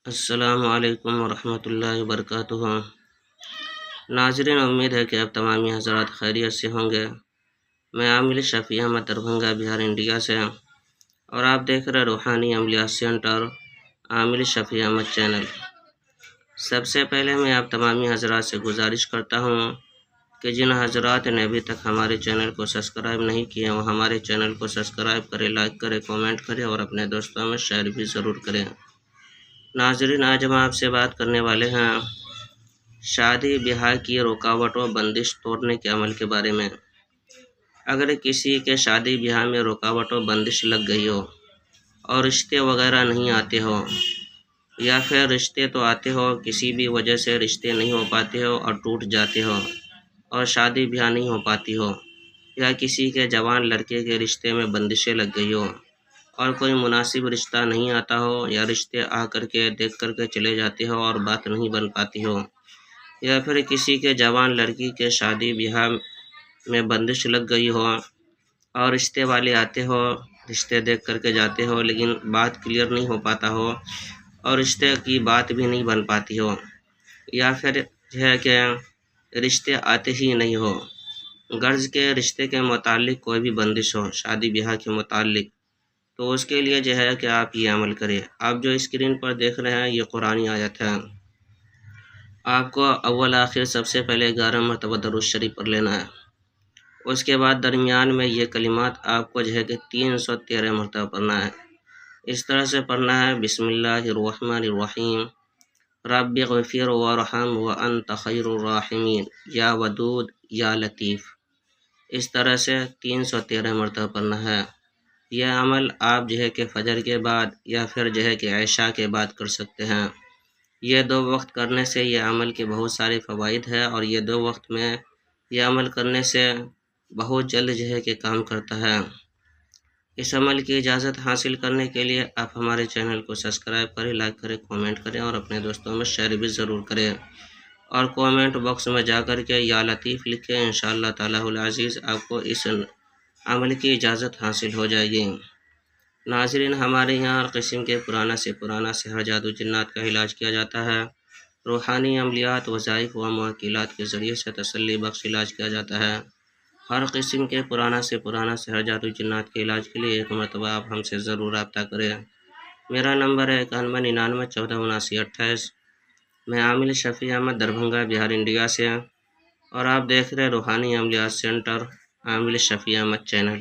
السلام علیکم ورحمۃ اللہ وبرکاتہ۔ ناظرین، امید ہے کہ اب تمامی حضرات خیریت سے ہوں گے۔ میں عامل شفیع احمد دربھنگہ بہار انڈیا سے، اور آپ دیکھ رہے روحانی عملیات سینٹر عامل شفیع احمد چینل۔ سب سے پہلے میں آپ تمامی حضرات سے گزارش کرتا ہوں کہ جن حضرات نے ابھی تک ہمارے چینل کو سبسکرائب نہیں کیے وہ ہمارے چینل کو سبسکرائب کریں، لائک کریں، کامنٹ کریں اور اپنے دوستوں میں شیئر بھی ضرور کریں۔ ناظرین، آج ہم آپ سے بات کرنے والے ہیں شادی بیاہ کی رکاوٹوں بندش توڑنے کے عمل کے بارے میں۔ اگر کسی کے شادی بیاہ میں رکاوٹوں بندش لگ گئی ہو اور رشتے وغیرہ نہیں آتے ہو، یا پھر رشتے تو آتے ہو کسی بھی وجہ سے رشتے نہیں ہو پاتے ہو اور ٹوٹ جاتے ہو، اور شادی بیاہ نہیں ہو پاتی ہو، یا کسی کے جوان لڑکے کے رشتے میں بندشیں لگ گئی ہو اور کوئی مناسب رشتہ نہیں آتا ہو، یا رشتے آ کر کے دیکھ کر کے چلے جاتے ہو اور بات نہیں بن پاتی ہو، یا پھر کسی کے جوان لڑکی کے شادی بیاہ میں بندش لگ گئی ہو اور رشتے والے آتے ہو، رشتے دیکھ کر کے جاتے ہو لیکن بات کلیئر نہیں ہو پاتا ہو اور رشتے کی بات بھی نہیں بن پاتی ہو، یا پھر ہے کہ رشتے آتے ہی نہیں ہو، غرض کے رشتے کے متعلق کوئی بھی بندش ہو شادی بیاہ کے متعلق، تو اس کے لیے ہے کہ آپ یہ عمل کریں۔ آپ جو اسکرین پر دیکھ رہے ہیں یہ قرآنی آیت ہے۔ آپ کو اول آخر سب سے پہلے 11 مرتبہ درود شریف پڑھ لینا ہے۔ اس کے بعد درمیان میں یہ کلمات آپ کو کہ 313 مرتبہ پڑھنا ہے۔ اس طرح سے پڑھنا ہے: بسم اللہ الرحمن الرحیم، رب اغفر وارحم وانت خیر الراحمین، یا ودود یا لطیف۔ اس طرح سے 313 مرتبہ پڑھنا ہے۔ یہ عمل آپ کہ فجر کے بعد یا پھر کہ عشاء کے بعد کر سکتے ہیں۔ یہ 2 وقت کرنے سے یہ عمل کے بہت سارے فوائد ہیں، اور یہ 2 وقت میں یہ عمل کرنے سے بہت جلد کہ کام کرتا ہے۔ اس عمل کی اجازت حاصل کرنے کے لیے آپ ہمارے چینل کو سبسکرائب کریں، لائک کریں، کامنٹ کریں اور اپنے دوستوں میں شیئر بھی ضرور کریں، اور کامنٹ باکس میں جا کر کے یا لطیف لکھیں۔ انشاءاللہ تعالی العزیز آپ کو اس عمل کی اجازت حاصل ہو جائے گی۔ ناظرین، ہمارے یہاں ہر قسم کے پرانا سے پرانا سحر جادو جنات کا علاج کیا جاتا ہے۔ روحانی عملیات، وظائف و معقولات کے ذریعے سے تسلی بخش علاج کیا جاتا ہے۔ ہر قسم کے پرانا سے پرانا سحر جادو جنات کے علاج کے لیے ایک مرتبہ آپ ہم سے ضرور رابطہ کریں۔ میرا نمبر ہے 9199147928۔ میں عامل شفیع احمد دربھنگہ بہار انڈیا سے، اور آپ دیکھ رہے روحانی عملیات سینٹر عامل شفیع احمد چینل۔